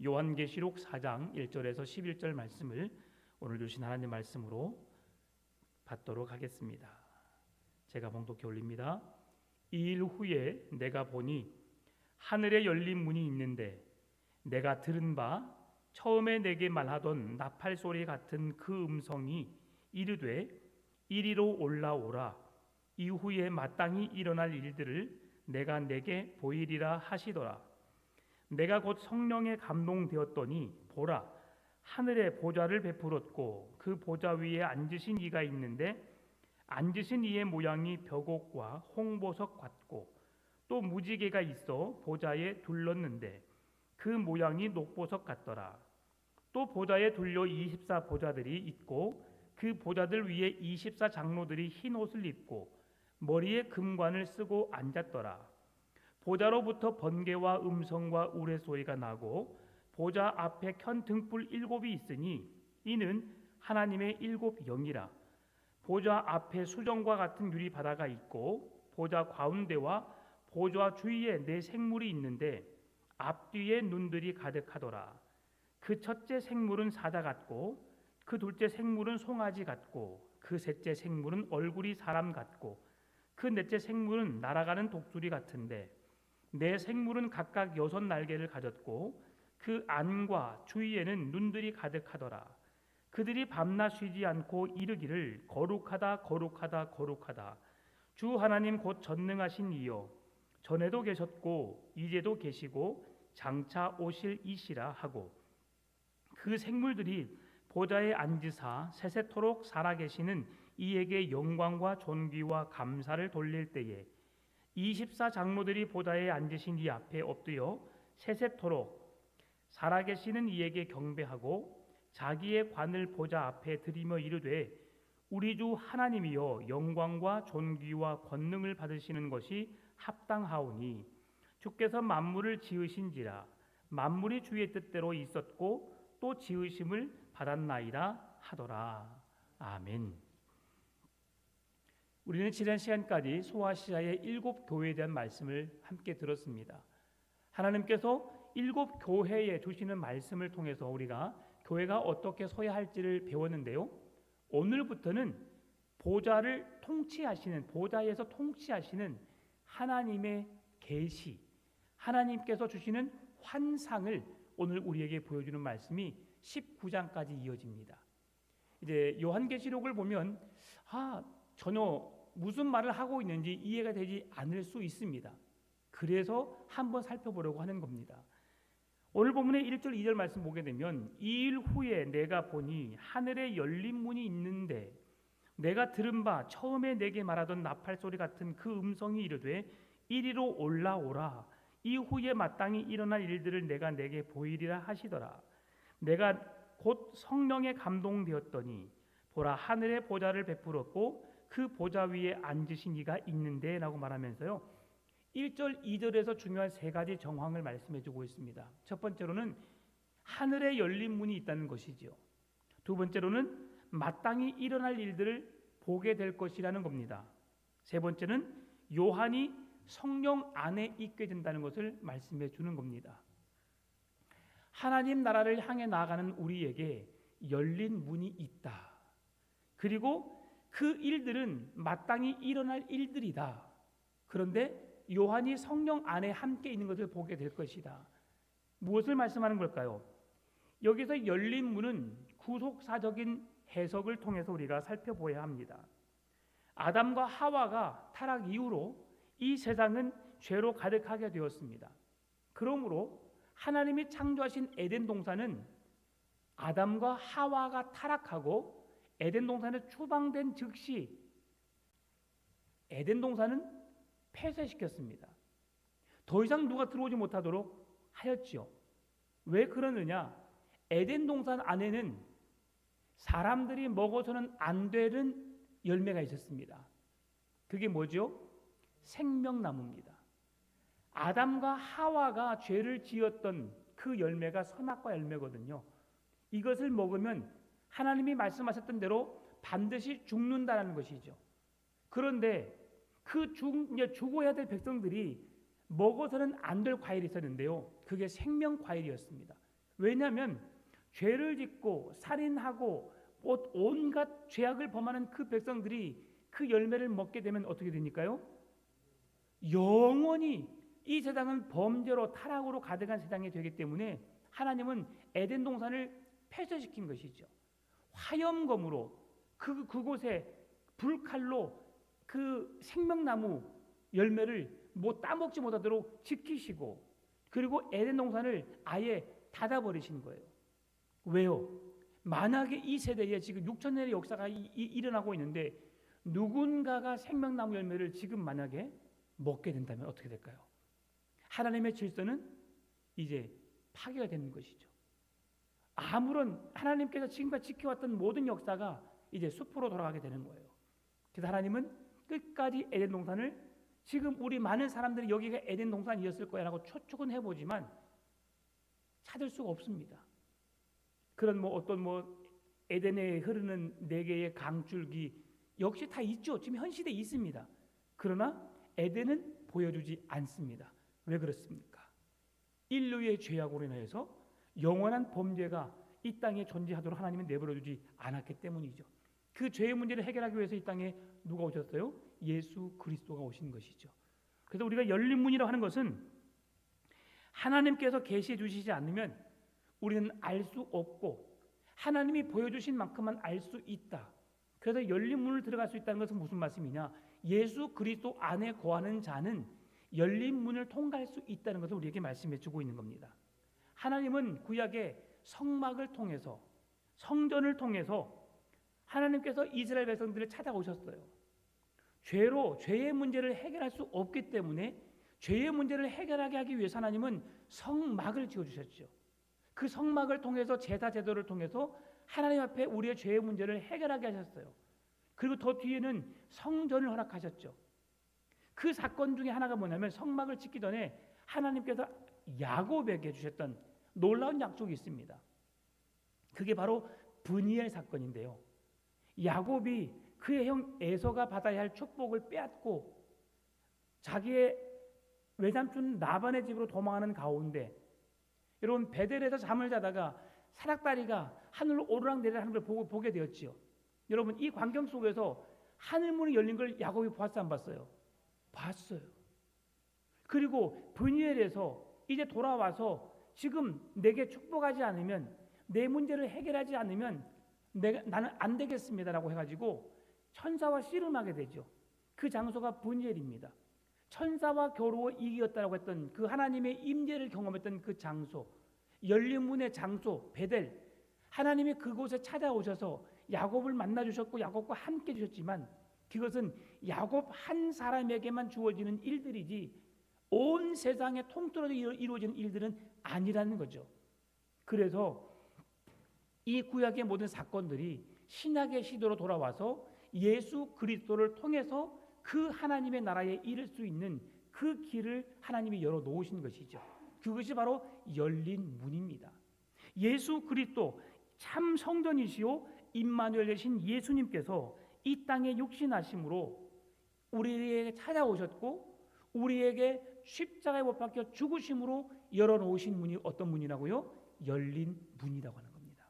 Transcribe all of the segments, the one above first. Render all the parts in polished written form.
요한계시록 4장 1절에서 11절 말씀을 오늘 주신 하나님 말씀으로 받도록 하겠습니다. 제가 봉독해 올립니다. 이 일 후에 내가 보니 하늘에 열린 문이 있는데 내가 들은 바 처음에 내게 말하던 나팔 소리 같은 그 음성이 이르되 이리로 올라오라. 이후에 마땅히 일어날 일들을 내가 내게 보이리라 하시더라. 내가 곧 성령에 감동되었더니 보라, 하늘에 보좌를 베풀었고 그 보좌 위에 앉으신 이가 있는데 앉으신 이의 모양이 벽옥과 홍보석 같고 또 무지개가 있어 보좌에 둘렀는데 그 모양이 녹보석 같더라. 또 보좌에 둘려 24 보좌들이 있고 그 보좌들 위에 24 장로들이 흰 옷을 입고 머리에 금관을 쓰고 앉았더라. 보좌로부터 번개와 음성과 우레소리가 나고 보좌 앞에 켠 등불 7이 있으니 이는 하나님의 7 영이라. 보좌 앞에 수정과 같은 유리 바다가 있고 보좌 가운데와 보좌 주위에 4 생물이 있는데 앞뒤에 눈들이 가득하더라. 그 첫째 생물은 사자 같고 그 둘째 생물은 송아지 같고 그 셋째 생물은 얼굴이 사람 같고 그 넷째 생물은 날아가는 독수리 같은데 4 생물은 각각 6 날개를 가졌고 그 안과 주위에는 눈들이 가득하더라. 그들이 밤낮 쉬지 않고 이르기를 거룩하다 거룩하다 거룩하다 주 하나님 곧 전능하신 이여 전에도 계셨고 이제도 계시고 장차 오실 이시라 하고 그 생물들이 보좌에 앉으사 세세토록 살아계시는 이에게 영광과 존귀와 감사를 돌릴 때에 24 장로들이 보좌에 앉으신 이 앞에 엎드려 세세토록 살아계시는 이에게 경배하고 자기의 관을 보좌 앞에 드리며 이르되 우리 주 하나님이여 영광과 존귀와 권능을 받으시는 것이 합당하오니 주께서 만물을 지으신지라 만물이 주의 뜻대로 있었고 또 지으심을 받았나이다 하더라. 아멘. 우리는 지난 시간까지 소아시아의 7 교회에 대한 말씀을 함께 들었습니다. 하나님께서 7 교회에 주시는 말씀을 통해서 우리가 교회가 어떻게 서야 할지를 배웠는데요. 오늘부터는 보좌를 통치하시는 보좌에서 통치하시는 하나님의 계시, 하나님께서 주시는 환상을 오늘 우리에게 보여주는 말씀이 19장까지 이어집니다. 이제 요한계시록을 보면 전혀 무슨 말을 하고 있는지 이해가 되지 않을 수 있습니다. 그래서 한번 살펴보려고 하는 겁니다. 오늘 본문의 1절 2절 말씀 보게 되면 이 일 후에 내가 보니 하늘에 열린 문이 있는데 내가 들은 바 처음에 내게 말하던 나팔 소리 같은 그 음성이 이르되 이리로 올라오라. 이후에 마땅히 일어날 일들을 내가 내게 보이리라 하시더라. 내가 곧 성령에 감동되었더니 보라 하늘에 보좌를 베풀었고 그 보좌 위에 앉으신 이가 있는데 라고 말하면서요 1절 2절에서 중요한 3가지 정황을 말씀해 주고 있습니다. 첫 번째로는 하늘에 열린 문이 있다는 것이지요. 두 번째로는 마땅히 일어날 일들을 보게 될 것이라는 겁니다. 세 번째는 요한이 성령 안에 있게 된다는 것을 말씀해 주는 겁니다. 하나님 나라를 향해 나아가는 우리에게 열린 문이 있다. 그리고 그 일들은 마땅히 일어날 일들이다. 그런데 요한이 성령 안에 함께 있는 것을 보게 될 것이다. 무엇을 말씀하는 걸까요? 여기서 열린 문은 구속사적인 해석을 통해서 우리가 살펴보아야 합니다. 아담과 하와가 타락 이후로 이 세상은 죄로 가득하게 되었습니다. 그러므로 하나님이 창조하신 에덴 동산은 아담과 하와가 타락하고 에덴 동산에 추방된 즉시 에덴 동산은 폐쇄시켰습니다. 더 이상 누가 들어오지 못하도록 하였지요. 왜 그러느냐? 에덴 동산 안에는 사람들이 먹어서는 안 되는 열매가 있었습니다. 그게 뭐죠? 생명나무입니다. 아담과 하와가 죄를 지었던 그 열매가 선악과 열매거든요. 이것을 먹으면 하나님이 말씀하셨던 대로 반드시 죽는다는 것이죠. 그런데 그 죽어야 될 백성들이 먹어서는 안 될 과일이 있었는데요. 그게 생명 과일이었습니다. 왜냐하면 죄를 짓고 살인하고 온갖 죄악을 범하는 그 백성들이 그 열매를 먹게 되면 어떻게 되니까요? 영원히 이 세상은 범죄로 타락으로 가득한 세상이 되기 때문에 하나님은 에덴 동산을 폐쇄시킨 것이죠. 화염검으로 그곳에 불칼로 그 생명나무 열매를 따먹지 못하도록 지키시고, 그리고 에덴 동산을 아예 닫아버리신 거예요. 왜요? 만약에 이 세대에 지금 6천년의 역사가 일어나고 있는데 누군가가 생명나무 열매를 지금 만약에 먹게 된다면 어떻게 될까요? 하나님의 질서는 이제 파괴가 되는 것이죠. 아무런 하나님께서 지금까지 지켜왔던 모든 역사가 이제 숲으로 돌아가게 되는 거예요. 그래서 하나님은 끝까지 에덴 동산을, 지금 우리 많은 사람들이 여기가 에덴 동산이었을 거야라고 추측은 해보지만 찾을 수가 없습니다. 그런 어떤 에덴에 흐르는 4개의 강줄기 역시 다 있죠. 지금 현 시대에 있습니다. 그러나 에덴은 보여주지 않습니다. 왜 그렇습니까? 인류의 죄악으로 인해서 영원한 범죄가 이 땅에 존재하도록 하나님은 내버려두지 않았기 때문이죠. 그 죄의 문제를 해결하기 위해서 이 땅에 누가 오셨어요? 예수 그리스도가 오신 것이죠. 그래서 우리가 열린 문이라고 하는 것은 하나님께서 계시해 주시지 않으면 우리는 알 수 없고 하나님이 보여주신 만큼만 알 수 있다. 그래서 열린 문을 들어갈 수 있다는 것은 무슨 말씀이냐? 예수 그리스도 안에 거하는 자는 열린 문을 통과할 수 있다는 것을 우리에게 말씀해 주고 있는 겁니다. 하나님은 구약의 성막을 통해서, 성전을 통해서 하나님께서 이스라엘 백성들을 찾아오셨어요. 죄의 문제를 해결할 수 없기 때문에 죄의 문제를 해결하게 하기 위해서 하나님은 성막을 지어주셨죠. 그 성막을 통해서 제사 제도를 통해서 하나님 앞에 우리의 죄의 문제를 해결하게 하셨어요. 그리고 더 뒤에는 성전을 허락하셨죠. 그 사건 중에 하나가 뭐냐면 성막을 짓기 전에 하나님께서 야곱에게 주셨던 놀라운 약속이 있습니다. 그게 바로 브니엘 사건인데요. 야곱이 그의 형 에서가 받아야 할 축복을 빼앗고 자기의 외삼촌 라반의 집으로 도망하는 가운데, 여러분 베델에서 잠을 자다가 사닥다리가 하늘로 오르락내리락 하는 걸 보게 되었지요. 여러분 이 광경 속에서 하늘문이 열린 걸 야곱이 봤어요, 안 봤어요? 봤어요. 그리고 브니엘에서 이제 돌아와서 지금 내게 축복하지 않으면, 내 문제를 해결하지 않으면 나는 안 되겠습니다라고 해가지고 천사와 씨름하게 되죠. 그 장소가 브니엘입니다. 천사와 겨루어 이기었다라고 했던 그 하나님의 임재를 경험했던 그 장소, 열린 문의 장소 베델, 하나님이 그곳에 찾아오셔서 야곱을 만나 주셨고 야곱과 함께 주셨지만 그것은 야곱 한 사람에게만 주어지는 일들이지 온 세상에 통틀어서 이루어지는 일들은 아니라는 거죠. 그래서 이 구약의 모든 사건들이 신약의 시대로 돌아와서 예수 그리스도를 통해서 그 하나님의 나라에 이를 수 있는 그 길을 하나님이 열어 놓으신 것이죠. 그것이 바로 열린 문입니다. 예수 그리스도 참 성전이시요 임마누엘 되신 예수님께서 이 땅에 육신하심으로 우리에게 찾아오셨고 우리에게 십자가에 못 박혀 죽으심으로 열어 놓으신 문이 어떤 문이라고요? 열린 문이라고 하는 겁니다.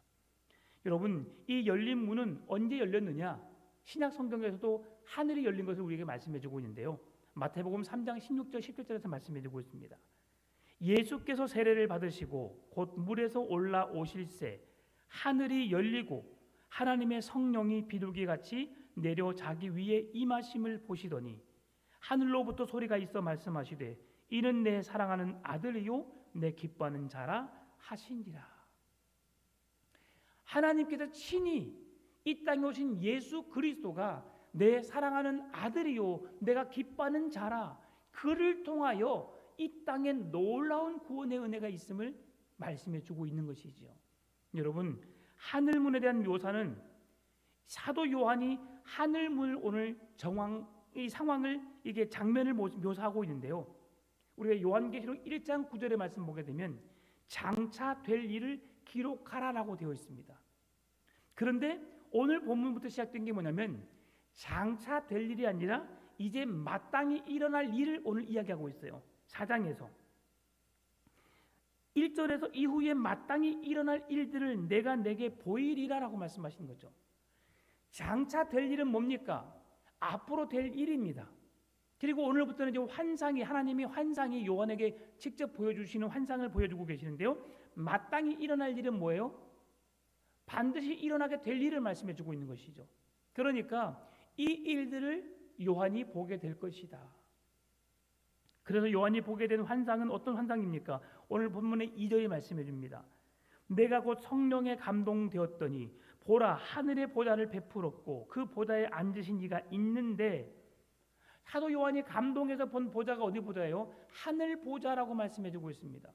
여러분 이 열린 문은 언제 열렸느냐? 신약 성경에서도 하늘이 열린 것을 우리에게 말씀해 주고 있는데요. 마태복음 3장 16절 17절에서 말씀해 주고 있습니다. 예수께서 세례를 받으시고 곧 물에서 올라오실새 하늘이 열리고 하나님의 성령이 비둘기같이 내려 자기 위에 임하심을 보시더니 하늘로부터 소리가 있어 말씀하시되 이는 내 사랑하는 아들이요 내 기뻐하는 자라 하시니라. 하나님께서 친히 이 땅에 오신 예수 그리스도가 내 사랑하는 아들이요 내가 기뻐하는 자라, 그를 통하여 이 땅에 놀라운 구원의 은혜가 있음을 말씀해 주고 있는 것이죠. 여러분 하늘문에 대한 묘사는 사도 요한이 하늘문을 오늘 이 상황을 이게 장면을 묘사하고 있는데요. 우리가 요한계시록 1장 9절의 말씀 보게 되면 장차 될 일을 기록하라라고 되어 있습니다. 그런데 오늘 본문부터 시작된 게 뭐냐면 장차 될 일이 아니라 이제 마땅히 일어날 일을 오늘 이야기하고 있어요. 4장에서 1절에서 이후에 마땅히 일어날 일들을 내가 내게 보이리라라고 말씀하신 거죠. 장차 될 일은 뭡니까? 앞으로 될 일입니다. 그리고 오늘부터는 이제 하나님이 환상이 요한에게 직접 보여주시는 환상을 보여주고 계시는데요. 마땅히 일어날 일은 뭐예요? 반드시 일어나게 될 일을 말씀해 주고 있는 것이죠. 그러니까 이 일들을 요한이 보게 될 것이다. 그래서 요한이 보게 된 환상은 어떤 환상입니까? 오늘 본문의 2절이 말씀해 줍니다. 내가 곧 성령에 감동되었더니 보라 하늘의 보좌를 베풀었고 그 보좌에 앉으신 이가 있는데, 사도 요한이 감동해서 본 보좌가 어디 보좌예요? 하늘 보좌라고 말씀해 주고 있습니다.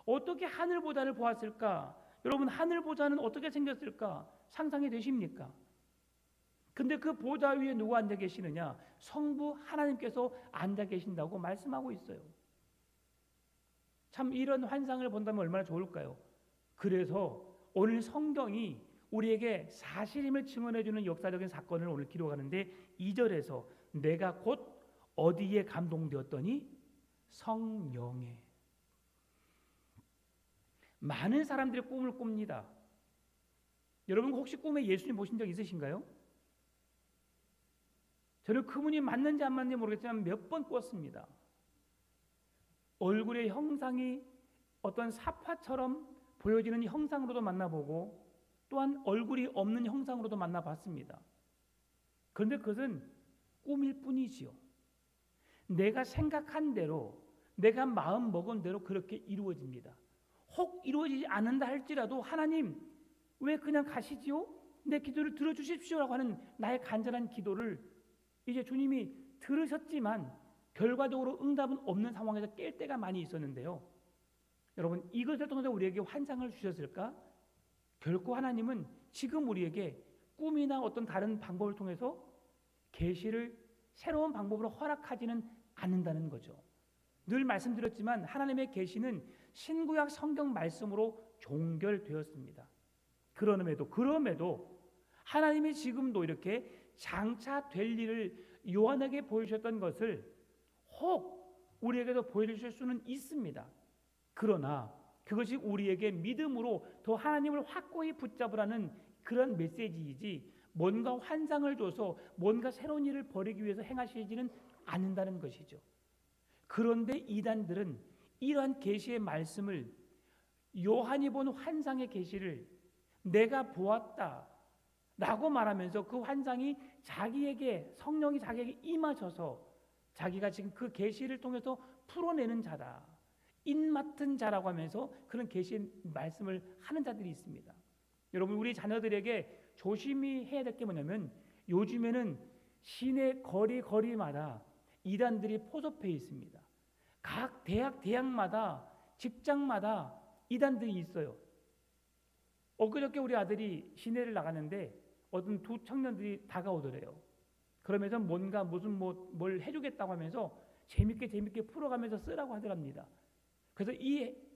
어떻게 하늘 보좌를 보았을까? 여러분, 하늘 보좌는 어떻게 생겼을까? 상상이 되십니까? 근데 그 보좌 위에 누가 앉아 계시느냐? 성부 하나님께서 앉아 계신다고 말씀하고 있어요. 참 이런 환상을 본다면 얼마나 좋을까요? 그래서 오늘 성경이 우리에게 사실임을 증언해 주는 역사적인 사건을 오늘 기록하는데, 2절에서 내가 곧 어디에 감동되었더니 성령에. 많은 사람들이 꿈을 꿉니다. 여러분 혹시 꿈에 예수님 보신 적 있으신가요? 저는 그분이 맞는지 안 맞는지 모르겠지만 몇 번 꿨습니다. 얼굴의 형상이 어떤 사파처럼 보여지는 형상으로도 만나보고 또한 얼굴이 없는 형상으로도 만나봤습니다. 그런데 그것은 꿈일 뿐이지요. 내가 생각한 대로, 내가 마음 먹은 대로 그렇게 이루어집니다. 혹 이루어지지 않는다 할지라도 하나님 왜 그냥 가시지요? 내 기도를 들어주십시오라고 하는 나의 간절한 기도를 이제 주님이 들으셨지만 결과적으로 응답은 없는 상황에서 깰 때가 많이 있었는데요. 여러분, 이것을 통해서 우리에게 환상을 주셨을까? 결코 하나님은 지금 우리에게 꿈이나 어떤 다른 방법을 통해서 계시를 새로운 방법으로 허락하지는 않는다는 거죠. 늘 말씀드렸지만 하나님의 계시는 신구약 성경 말씀으로 종결되었습니다. 그럼에도 하나님이 지금도 이렇게 장차 될 일을 요한에게 보여주셨던 것을 혹 우리에게도 보여주실 수는 있습니다. 그러나 그것이 우리에게 믿음으로 더 하나님을 확고히 붙잡으라는 그런 메시지이지, 뭔가 환상을 줘서 뭔가 새로운 일을 벌이기 위해서 행하시지는 않는다는 것이죠. 그런데 이단들은 이러한 계시의 말씀을, 요한이 본 환상의 계시를 내가 보았다 라고 말하면서 그 환상이 자기에게, 성령이 자기에게 임하셔서 자기가 지금 그 계시를 통해서 풀어내는 자다, 인 맡은 자라고 하면서 그런 계시의 말씀을 하는 자들이 있습니다. 여러분, 우리 자녀들에게 조심히 해야 될 게 뭐냐면, 요즘에는 시내 거리마다 이단들이 포섭해 있습니다. 각 대학마다, 직장마다 이단들이 있어요. 엊그저께 우리 아들이 시내를 나갔는데 어떤 두 청년들이 다가오더래요. 그러면서 뭘 해주겠다고 하면서 재밌게 풀어가면서 쓰라고 하더랍니다. 그래서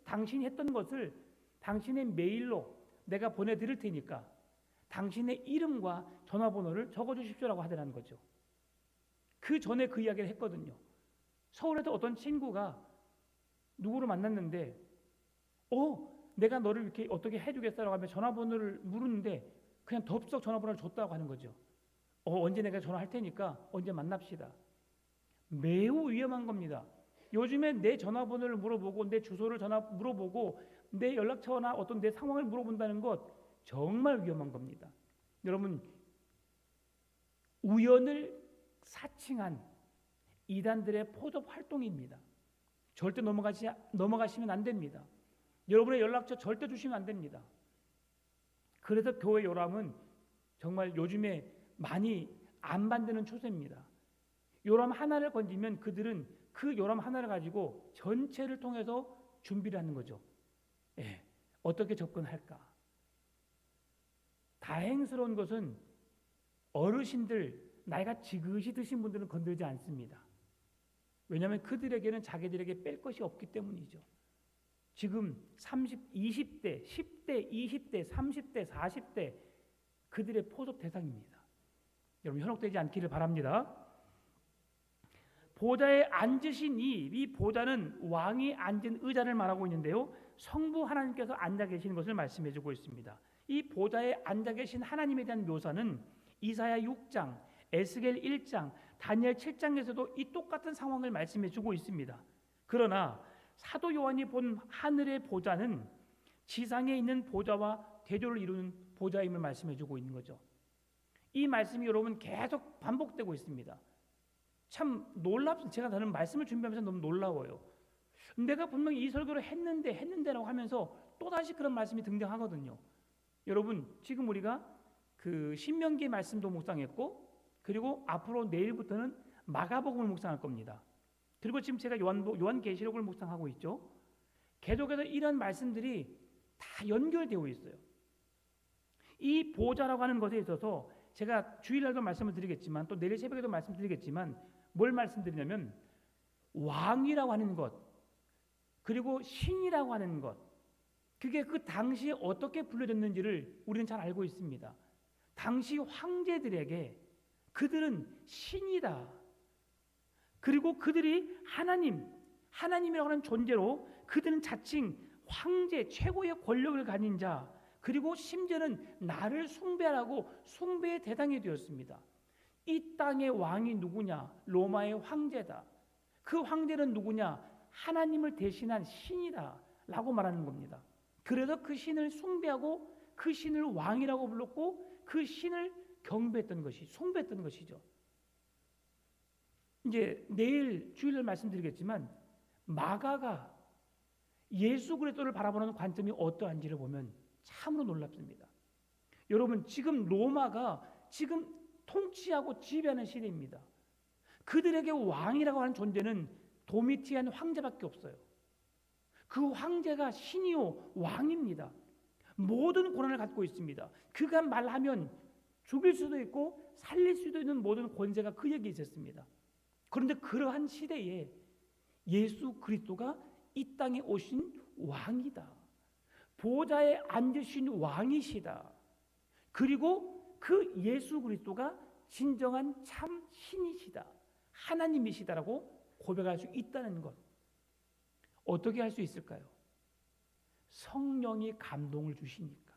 당신이 했던 것을 당신의 메일로 내가 보내드릴 테니까 당신의 이름과 전화번호를 적어주십시오라고 하더라는 거죠. 그 전에 그 이야기를 했거든요. 서울에서 어떤 친구가 누구를 만났는데 내가 너를 이렇게 어떻게 해주겠어라고 하면 전화번호를 물었는데 그냥 덥석 전화번호를 줬다고 하는 거죠. 언제 내가 전화할 테니까 언제 만납시다. 매우 위험한 겁니다. 요즘에 내 전화번호를 물어보고 내 주소를 물어보고 내 연락처나 어떤 내 상황을 물어본다는 것 정말 위험한 겁니다. 여러분, 우연을 사칭한 이단들의 포섭 활동입니다. 절대 넘어가시면 안 됩니다. 여러분의 연락처 절대 주시면 안 됩니다. 그래서 교회 요람은 정말 요즘에 많이 안 받는 추세입니다. 요람 하나를 건지면 그들은 그 요람 하나를 가지고 전체를 통해서 준비를 하는 거죠. 어떻게 접근할까? 다행스러운 것은 어르신들, 나이가 지긋이 드신 분들은 건들지 않습니다. 왜냐하면 그들에게는 자기들에게 뺄 것이 없기 때문이죠. 지금 20대, 10대, 20대, 30대, 40대 그들의 포섭 대상입니다. 여러분, 현혹되지 않기를 바랍니다. 보좌에 앉으신 이 보좌는 왕이 앉은 의자를 말하고 있는데요. 성부 하나님께서 앉아 계시는 것을 말씀해 주고 있습니다. 이 보좌에 앉아 계신 하나님에 대한 묘사는 이사야 6장, 에스겔 1장, 다니엘 7장에서도 이 똑같은 상황을 말씀해 주고 있습니다. 그러나 사도 요한이 본 하늘의 보좌는 지상에 있는 보좌와 대조를 이루는 보좌임을 말씀해 주고 있는 거죠. 이 말씀이 여러분 계속 반복되고 있습니다. 참 놀랍습니다. 제가 다른 말씀을 준비하면서 너무 놀라워요. 내가 분명히 이 설교를 했는데라고 하면서 또다시 그런 말씀이 등장하거든요. 여러분 지금 우리가 그 신명기 말씀도 묵상했고, 그리고 앞으로 내일부터는 마가복음을 묵상할 겁니다. 그리고 지금 제가 요한계시록을 묵상하고 있죠. 계속해서 이런 말씀들이 다 연결되어 있어요. 이 보좌라고 하는 것에 있어서 제가 주일날도 말씀을 드리겠지만 또 내일 새벽에도 말씀드리겠지만 뭘 말씀드리냐면 왕이라고 하는 것, 그리고 신이라고 하는 것, 그게 그 당시에 어떻게 불려졌는지를 우리는 잘 알고 있습니다. 당시 황제들에게 그들은 신이다. 그리고 그들이 하나님이라고 하는 존재로 그들은 자칭 황제, 최고의 권력을 가진 자, 그리고 심지어는 나를 숭배하라고 숭배의 대상이 되었습니다. 이 땅의 왕이 누구냐? 로마의 황제다. 그 황제는 누구냐? 하나님을 대신한 신이다 라고 말하는 겁니다. 그래서 그 신을 숭배하고 그 신을 왕이라고 불렀고 그 신을 경배했던 것이, 숭배했던 것이죠. 이제 내일 주일날 말씀드리겠지만 마가가 예수 그리스도를 바라보는 관점이 어떠한지를 보면 참으로 놀랍습니다. 여러분 지금 로마가 지금 통치하고 지배하는 시대입니다. 그들에게 왕이라고 하는 존재는 도미티안 황제밖에 없어요. 그 황제가 신이요 왕입니다. 모든 권한을 갖고 있습니다. 그가 말하면 죽일 수도 있고 살릴 수도 있는 모든 권세가 그에게 있었습니다. 그런데 그러한 시대에 예수 그리스도가 이 땅에 오신 왕이다. 보좌에 앉으신 왕이시다. 그리고 그 예수 그리스도가 진정한 참 신이시다. 하나님이시다라고 고백할 수 있다는 것. 어떻게 할 수 있을까요? 성령이 감동을 주시니까.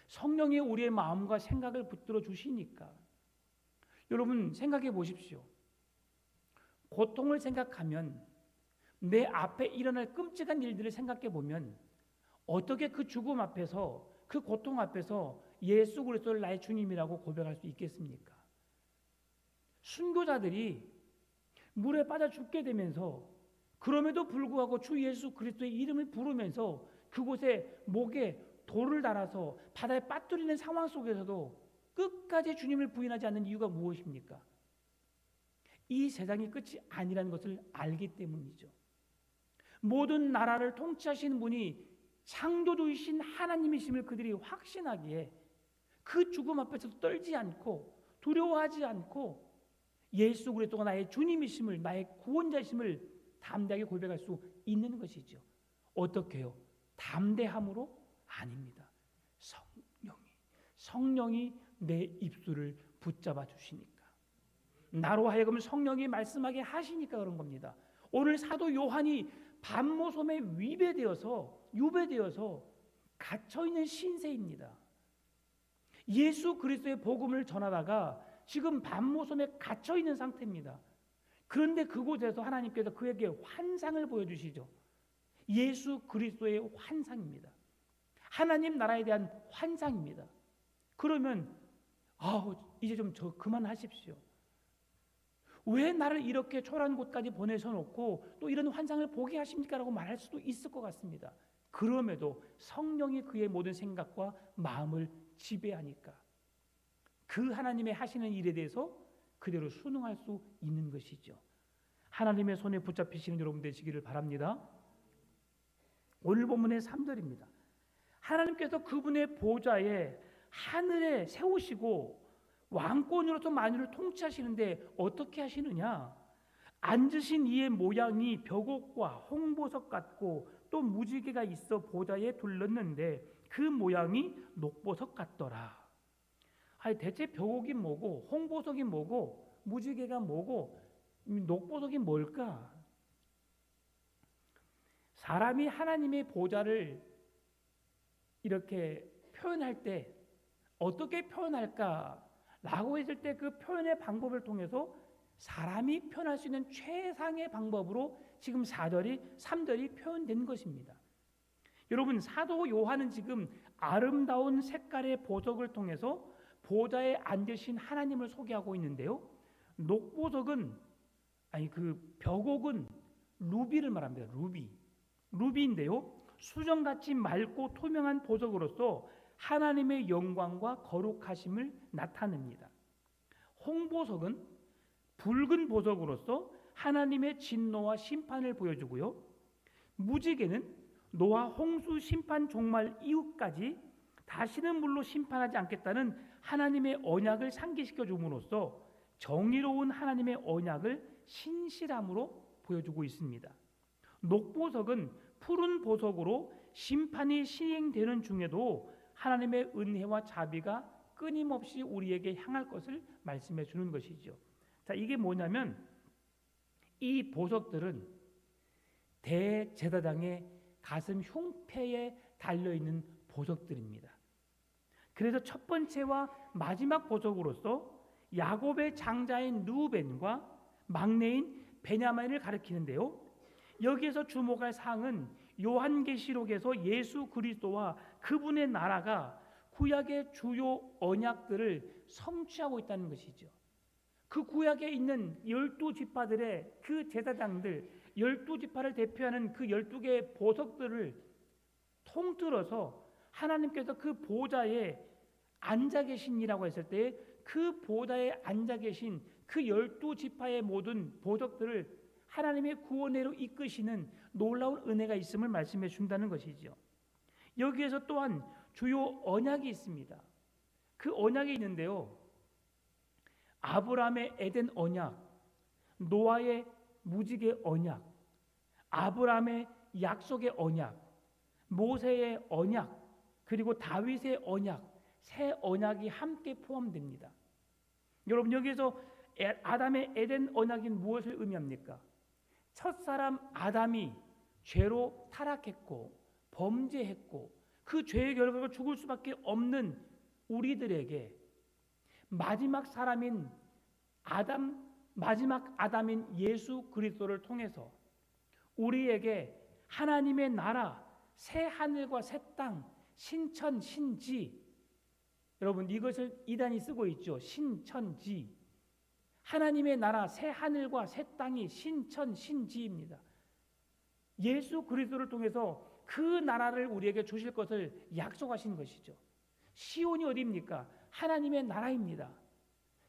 성령이 우리의 마음과 생각을 붙들어 주시니까. 여러분 생각해 보십시오. 고통을 생각하면 내 앞에 일어날 끔찍한 일들을 생각해 보면 어떻게 그 죽음 앞에서, 그 고통 앞에서 예수 그리스도를 나의 주님이라고 고백할 수 있겠습니까? 순교자들이 물에 빠져 죽게 되면서 그럼에도 불구하고 주 예수 그리스도의 이름을 부르면서 그곳에 목에 돌을 달아서 바다에 빠뜨리는 상황 속에서도 끝까지 주님을 부인하지 않는 이유가 무엇입니까? 이 세상이 끝이 아니라는 것을 알기 때문이죠. 모든 나라를 통치하시는 분이 창조주이신 하나님이심을 그들이 확신하기에 그 죽음 앞에서 떨지 않고 두려워하지 않고 예수 그리스도가 나의 주님이심을, 나의 구원자이심을 담대하게 고백할 수 있는 것이죠. 어떻게요? 담대함으로? 아닙니다. 성령이 내 입술을 붙잡아 주시니까, 나로 하여금 성령이 말씀하게 하시니까 그런 겁니다. 오늘 사도 요한이 반모섬에 유배되어서 갇혀있는 신세입니다. 예수 그리스도의 복음을 전하다가 지금 반모섬에 갇혀있는 상태입니다. 그런데 그곳에서 하나님께서 그에게 환상을 보여주시죠. 예수 그리스도의 환상입니다. 하나님 나라에 대한 환상입니다. 그러면 이제 좀 그만하십시오. 왜 나를 이렇게 초라한 곳까지 보내서 놓고 또 이런 환상을 보게 하십니까? 라고 말할 수도 있을 것 같습니다. 그럼에도 성령이 그의 모든 생각과 마음을 지배하니까 그 하나님의 하시는 일에 대해서 그대로 순응할 수 있는 것이죠. 하나님의 손에 붙잡히시는 여러분 되시기를 바랍니다. 오늘 본문의 3절입니다. 하나님께서 그분의 보좌에 하늘에 세우시고 왕권으로서 만유를 통치하시는데 어떻게 하시느냐? 앉으신 이의 모양이 벽옥과 홍보석 같고 또 무지개가 있어 보좌에 둘렀는데 그 모양이 녹보석 같더라. 대체 벽옥이 뭐고 홍보석이 뭐고 무지개가 뭐고 녹보석이 뭘까? 사람이 하나님의 보좌를 이렇게 표현할 때 어떻게 표현할까라고 했을 때 그 표현의 방법을 통해서 사람이 표현할 수 있는 최상의 방법으로 지금 3절이 표현된 것입니다. 여러분, 사도 요한은 지금 아름다운 색깔의 보석을 통해서 보좌에 앉으신 하나님을 소개하고 있는데요. 녹보석은 그 벽옥은 루비를 말합니다. 루비인데요. 수정같이 맑고 투명한 보석으로서 하나님의 영광과 거룩하심을 나타냅니다. 홍보석은 붉은 보석으로서 하나님의 진노와 심판을 보여주고요. 무지개는 노아 홍수 심판 종말 이후까지 다시는 물로 심판하지 않겠다는 하나님의 언약을 상기시켜 줌으로써 정의로운 하나님의 언약을 신실함으로 보여주고 있습니다. 녹보석은 푸른 보석으로 심판이 시행되는 중에도 하나님의 은혜와 자비가 끊임없이 우리에게 향할 것을 말씀해 주는 것이죠. 자, 이게 뭐냐면 이 보석들은 대제사장의 가슴 흉패에 달려있는 보석들입니다. 그래서 첫 번째와 마지막 보석으로서 야곱의 장자인 루벤과 막내인 베냐민을 가리키는데요. 여기에서 주목할 사항은 요한계시록에서 예수 그리스도와 그분의 나라가 구약의 주요 언약들을 성취하고 있다는 것이죠. 그 구약에 있는 12지파들의 그 제사장들, 12지파를 대표하는 그 12개의 보석들을 통틀어서 하나님께서 그 보좌에 앉아 계신이라고 했을 때 그 보좌에 앉아 계신 그 12지파의 모든 보석들을 하나님의 구원으로 이끄시는 놀라운 은혜가 있음을 말씀해 준다는 것이죠. 여기에서 또한 주요 언약이 있습니다. 그 언약이 있는데요. 아브라함의 에덴 언약, 노아의 무지개 언약, 아브라함의 약속의 언약, 모세의 언약, 그리고 다윗의 언약, 세 언약이 함께 포함됩니다. 여러분, 여기서 아담의 에덴 언약인 무엇을 의미합니까? 첫사람 아담이 죄로 타락했고 범죄했고 그 죄의 결과로 죽을 수밖에 없는 우리들에게 마지막 사람인 마지막 아담인 예수 그리스도를 통해서 우리에게 하나님의 나라, 새 하늘과 새 땅, 신천, 신지, 여러분 이것을 이단이 쓰고 있죠. 신천지. 하나님의 나라, 새 하늘과 새 땅이 신천, 신지입니다. 예수 그리스도를 통해서 그 나라를 우리에게 주실 것을 약속하신 것이죠. 시온이 어디입니까? 하나님의 나라입니다.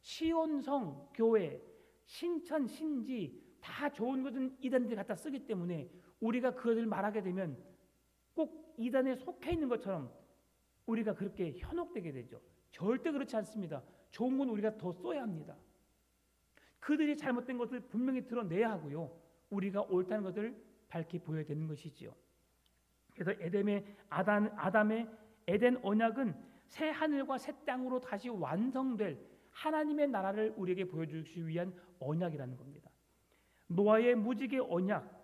시온성, 교회, 신천, 신지 다 좋은 것은 이단들이 갖다 쓰기 때문에 우리가 그것을 말하게 되면 꼭 이단에 속해 있는 것처럼 우리가 그렇게 현혹되게 되죠. 절대 그렇지 않습니다. 좋은 건 우리가 더 써야 합니다. 그들이 잘못된 것을 분명히 드러내야 하고요. 우리가 옳다는 것을 밝히 보여야 되는 것이지요. 그래서 아담의 에덴 언약은 새 하늘과 새 땅으로 다시 완성될 하나님의 나라를 우리에게 보여주기 위한 언약이라는 겁니다. 노아의 무지개 언약,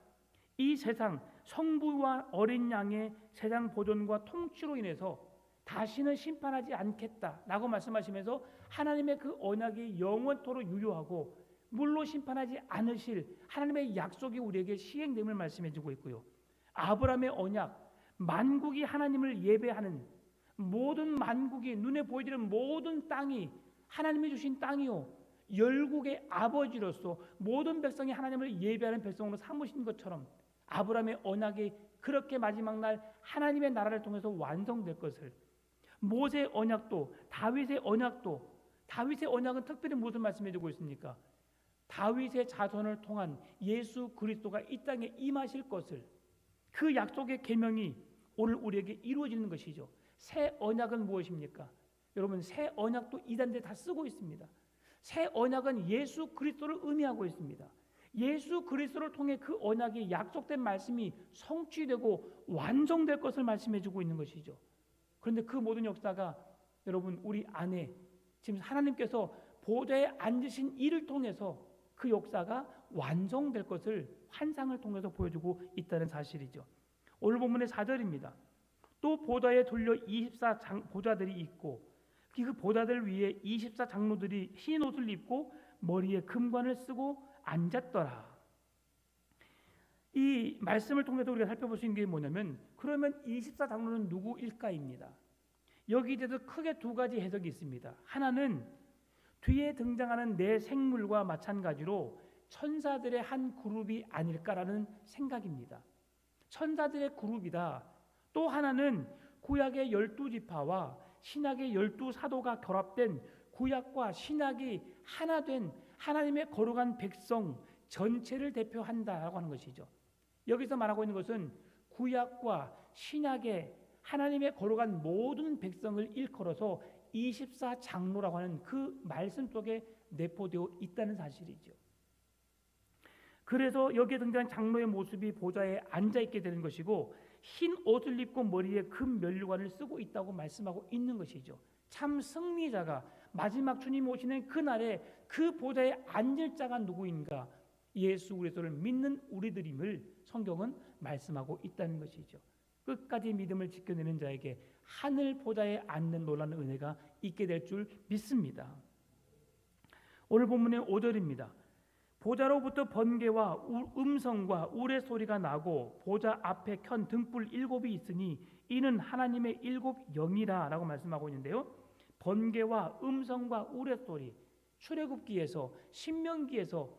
이 세상 성부와 어린 양의 세상 보존과 통치로 인해서 다시는 심판하지 않겠다라고 말씀하시면서 하나님의 그 언약이 영원토록 유효하고 물로 심판하지 않으실 하나님의 약속이 우리에게 시행됨을 말씀해주고 있고요. 아브라함의 언약, 만국이 하나님을 예배하는 모든 만국이 눈에 보이는 모든 땅이 하나님이 주신 땅이요 열국의 아버지로서 모든 백성이 하나님을 예배하는 백성으로 삼으신 것처럼 아브라함의 언약이 그렇게 마지막 날 하나님의 나라를 통해서 완성될 것을, 모세의 언약도 다윗의 언약은 특별히 무슨 말씀해주고 있습니까? 다윗의 자손을 통한 예수 그리스도가 이 땅에 임하실 것을, 그 약속의 계명이 오늘 우리에게 이루어지는 것이죠. 새 언약은 무엇입니까? 여러분, 새 언약도 이단들 다 쓰고 있습니다. 새 언약은 예수 그리스도를 의미하고 있습니다. 예수 그리스도를 통해 그 언약이 약속된 말씀이 성취되고 완성될 것을 말씀해주고 있는 것이죠. 그런데 그 모든 역사가 여러분 우리 안에 지금 하나님께서 보좌에 앉으신 이를 통해서 그 역사가 완성될 것을 환상을 통해서 보여주고 있다는 사실이죠. 오늘 본문의 4절입니다. 또 보좌에 둘려 24 보좌들이 있고 그 보좌들 위에 24 장로들이 흰 옷을 입고 머리에 금관을 쓰고 앉았더라. 이 말씀을 통해서 우리가 살펴볼 수 있는 게 뭐냐면, 그러면 24 장로는 누구일까입니다. 여기에 대해서 크게 두 가지 해석이 있습니다. 하나는 뒤에 등장하는 네 생물과 마찬가지로 천사들의 한 그룹이 아닐까라는 생각입니다. 천사들의 그룹이다. 또 하나는 구약의 12지파와 신약의 12사도가 결합된 구약과 신약이 하나 된 하나님의 거룩한 백성 전체를 대표한다라고 하는 것이죠. 여기서 말하고 있는 것은 구약과 신약의 하나님의 거룩한 모든 백성을 일컬어서 24 장로라고 하는 그 말씀 속에 내포되어 있다는 사실이죠. 그래서 여기에 등장한 장로의 모습이 보좌에 앉아있게 되는 것이고 흰 옷을 입고 머리에 금 면류관을 쓰고 있다고 말씀하고 있는 것이죠. 참 승리자가 마지막 주님 오시는 그날에 그 보좌에 앉을 자가 누구인가? 예수 그리스도를 믿는 우리들임을 성경은 말씀하고 있다는 것이죠. 끝까지 믿음을 지켜내는 자에게 하늘 보좌에 앉는 놀라운 은혜가 있게 될 줄 믿습니다. 오늘 본문의 5절입니다. 보좌로부터 번개와 음성과 우레소리가 나고 보좌 앞에 켠 등불 7이 있으니 이는 하나님의 7 영이라 라고 말씀하고 있는데요. 번개와 음성과 우레소리, 출애굽기에서 신명기에서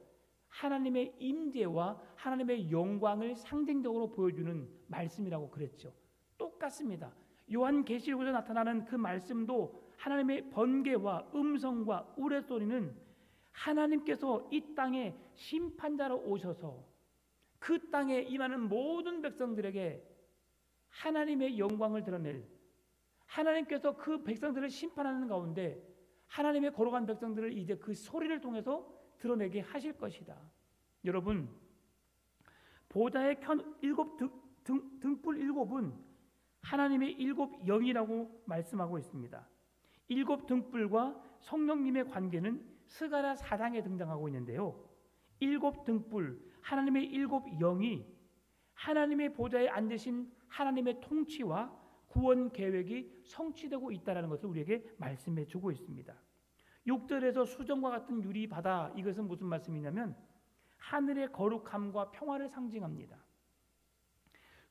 하나님의 임재와 하나님의 영광을 상징적으로 보여주는 말씀이라고 그랬죠. 똑같습니다. 요한계시록에서 나타나는 그 말씀도 하나님의 번개와 음성과 우레소리는 하나님께서 이 땅에 심판자로 오셔서 그 땅에 임하는 모든 백성들에게 하나님의 영광을 드러낼, 하나님께서 그 백성들을 심판하는 가운데 하나님의 거룩한 백성들을 이제 그 소리를 통해서 드러내게 하실 것이다. 여러분, 보좌에 켠 등불 7은 하나님의 7 영이라고 말씀하고 있습니다. 7 등불과 성령님의 관계는 스가랴 4장에 등장하고 있는데요. 7 등불, 하나님의 7 영이 하나님의 보좌에 앉으신 하나님의 통치와 구원 계획이 성취되고 있다는 것을 우리에게 말씀해 주고 있습니다. 6절에서 수정과 같은 유리 바다, 이것은 무슨 말씀이냐면 하늘의 거룩함과 평화를 상징합니다.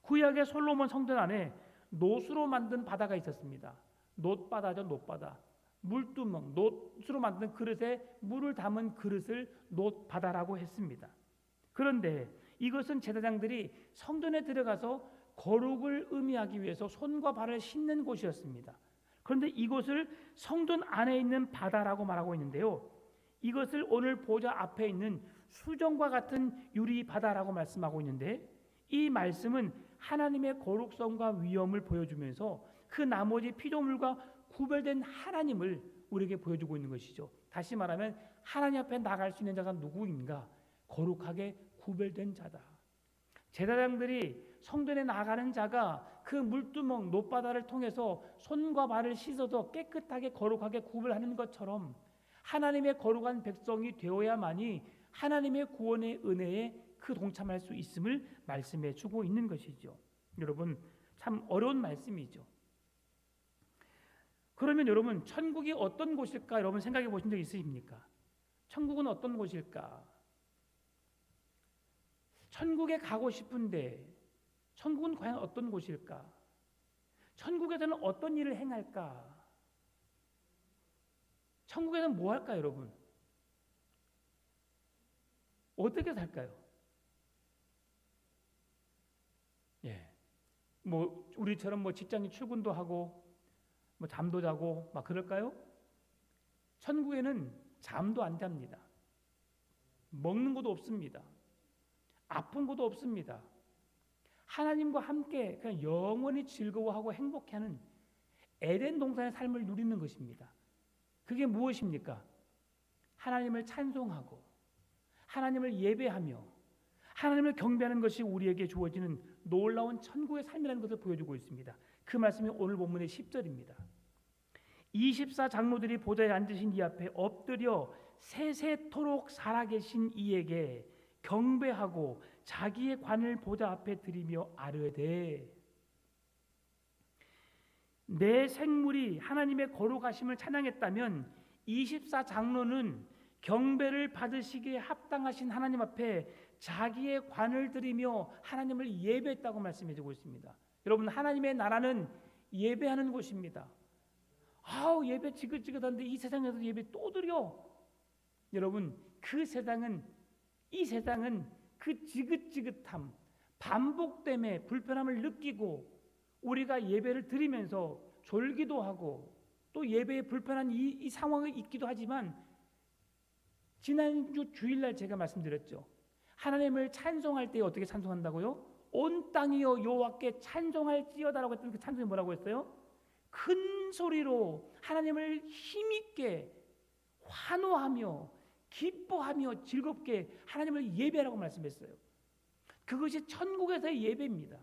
구약의 솔로몬 성전 안에 노수로 만든 바다가 있었습니다. 놋바다죠, 놋바다. 물두멍, 놋으로 만든 그릇에 물을 담은 그릇을 놋바다라고 했습니다. 그런데 이것은 제사장들이 성전에 들어가서 거룩을 의미하기 위해서 손과 발을 씻는 곳이었습니다. 그런데 이곳을 성전 안에 있는 바다라고 말하고 있는데요. 이것을 오늘 보좌 앞에 있는 수정과 같은 유리 바다라고 말씀하고 있는데, 이 말씀은 하나님의 거룩성과 위엄을 보여주면서 그 나머지 피조물과 구별된 하나님을 우리에게 보여주고 있는 것이죠. 다시 말하면 하나님 앞에 나갈 수 있는 자가 누구인가? 거룩하게 구별된 자다. 제사장들이 성전에 나가는 자가 그 물두멍 놋바다를 통해서 손과 발을 씻어서 깨끗하게 거룩하게 구별하는 것처럼 하나님의 거룩한 백성이 되어야만이 하나님의 구원의 은혜에 그 동참할 수 있음을 말씀해 주고 있는 것이죠. 여러분, 참 어려운 말씀이죠. 그러면 여러분, 천국이 어떤 곳일까? 여러분 생각해 보신 적 있으십니까? 천국은 어떤 곳일까? 천국에 가고 싶은데 천국은 과연 어떤 곳일까? 천국에서는 어떤 일을 행할까? 천국에서는 뭐 할까, 여러분? 어떻게 살까요? 뭐 우리처럼 뭐 직장에 출근도 하고 뭐 잠도 자고 막 그럴까요? 천국에는 잠도 안 잡니다. 먹는 것도 없습니다. 아픈 것도 없습니다. 하나님과 함께 그냥 영원히 즐거워하고 행복해하는 에덴 동산의 삶을 누리는 것입니다. 그게 무엇입니까? 하나님을 찬송하고 하나님을 예배하며 하나님을 경배하는 것이 우리에게 주어지는 놀라운 천국의 삶이라는 것을 보여주고 있습니다. 그 말씀이 오늘 본문의 10절입니다. 24 장로들이 보좌에 앉으신 이 앞에 엎드려 세세토록 살아계신 이에게 경배하고 자기의 관을 보좌 앞에 들이며 아뢰되 내 생물이 하나님의 거룩하심을 찬양했다면 24장로는 경배를 받으시기에 합당하신 하나님 앞에 자기의 관을 들이며 하나님을 예배했다고 말씀해 주고 있습니다. 여러분, 하나님의 나라는 예배하는 곳입니다. 예배 지긋지긋한데 이 세상에서 예배 또 드려. 여러분, 이 세상은 그 지긋지긋함, 반복됨에 불편함을 느끼고 우리가 예배를 드리면서 졸기도 하고 또 예배에 불편한 이 상황이 있기도 하지만, 지난주 주일날 제가 말씀드렸죠. 하나님을 찬송할 때 어떻게 찬송한다고요? 온 땅이여 여호와께 찬송할지어다라고 했던 그 찬송이 뭐라고 했어요? 큰 소리로 하나님을 힘있게 환호하며 기뻐하며 즐겁게 하나님을 예배하라고 말씀했어요. 그것이 천국에서의 예배입니다.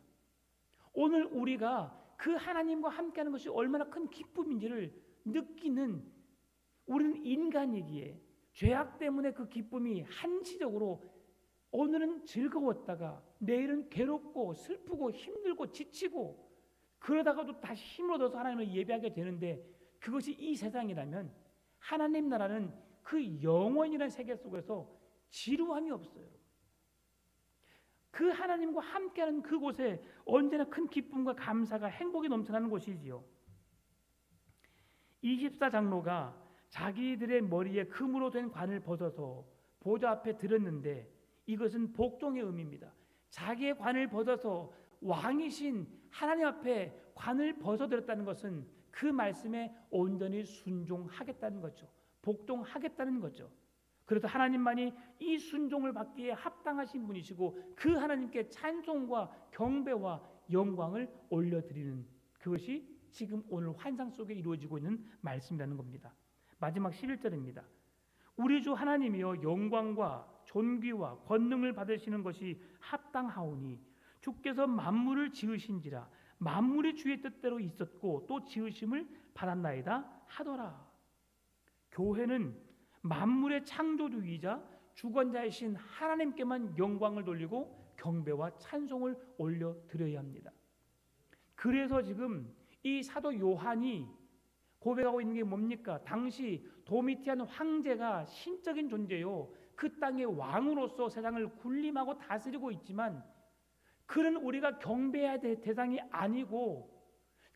오늘 우리가 그 하나님과 함께하는 것이 얼마나 큰 기쁨인지를 느끼는, 우리는 인간이기에 죄악 때문에 그 기쁨이 한시적으로 오늘은 즐거웠다가 내일은 괴롭고 슬프고 힘들고 지치고 그러다가도 다시 힘을 얻어서 하나님을 예배하게 되는데, 그것이 이 세상이라면 하나님 나라는 그 영원이라는 세계 속에서 지루함이 없어요. 그 하나님과 함께하는 그곳에 언제나 큰 기쁨과 감사가, 행복이 넘쳐나는 곳이지요. 24장로가 자기들의 머리에 금으로 된 관을 벗어서 보좌 앞에 들었는데, 이것은 복종의 의미입니다. 자기의 관을 벗어서 왕이신 하나님 앞에 관을 벗어들었다는 것은 그 말씀에 온전히 순종하겠다는 거죠. 복종하겠다는 거죠. 그래서 하나님만이 이 순종을 받기에 합당하신 분이시고 그 하나님께 찬송과 경배와 영광을 올려드리는, 그것이 지금 오늘 환상 속에 이루어지고 있는 말씀이라는 겁니다. 마지막 11절입니다. 우리 주 하나님이여 영광과 존귀와 권능을 받으시는 것이 합당하오니 주께서 만물을 지으신지라 만물이 주의 뜻대로 있었고 또 지으심을 받았나이다 하더라. 교회는 만물의 창조주이자 주권자이신 하나님께만 영광을 돌리고 경배와 찬송을 올려드려야 합니다. 그래서 지금 이 사도 요한이 고백하고 있는 게 뭡니까? 당시 도미티안 황제가 신적인 존재요, 그 땅의 왕으로서 세상을 군림하고 다스리고 있지만 그는 우리가 경배해야 될 대상이 아니고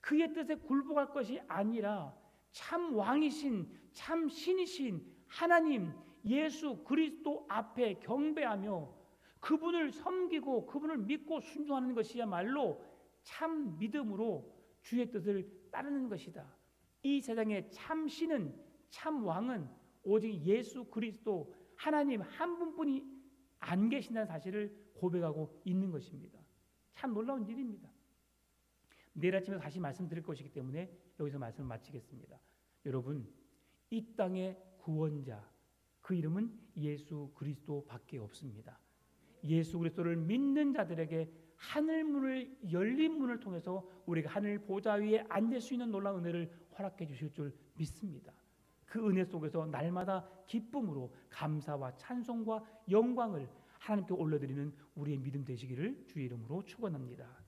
그의 뜻에 굴복할 것이 아니라 참 왕이신, 참 신이신 하나님 예수 그리스도 앞에 경배하며 그분을 섬기고 그분을 믿고 순종하는 것이야말로 참 믿음으로 주의 뜻을 따르는 것이다. 이 세상의 참 신은, 참 왕은 오직 예수 그리스도 하나님 한 분뿐이 안 계신다는 사실을 고백하고 있는 것입니다. 참 놀라운 일입니다. 내일 아침에 다시 말씀드릴 것이기 때문에 여기서 말씀을 마치겠습니다. 여러분, 이 땅의 구원자, 그 이름은 예수 그리스도밖에 없습니다. 예수 그리스도를 믿는 자들에게 하늘 문을, 열린 문을 통해서 우리가 하늘 보좌 위에 앉을 수 있는 놀라운 은혜를 허락해 주실 줄 믿습니다. 그 은혜 속에서 날마다 기쁨으로 감사와 찬송과 영광을 하나님께 올려드리는 우리의 믿음 되시기를 주의 이름으로 축원합니다.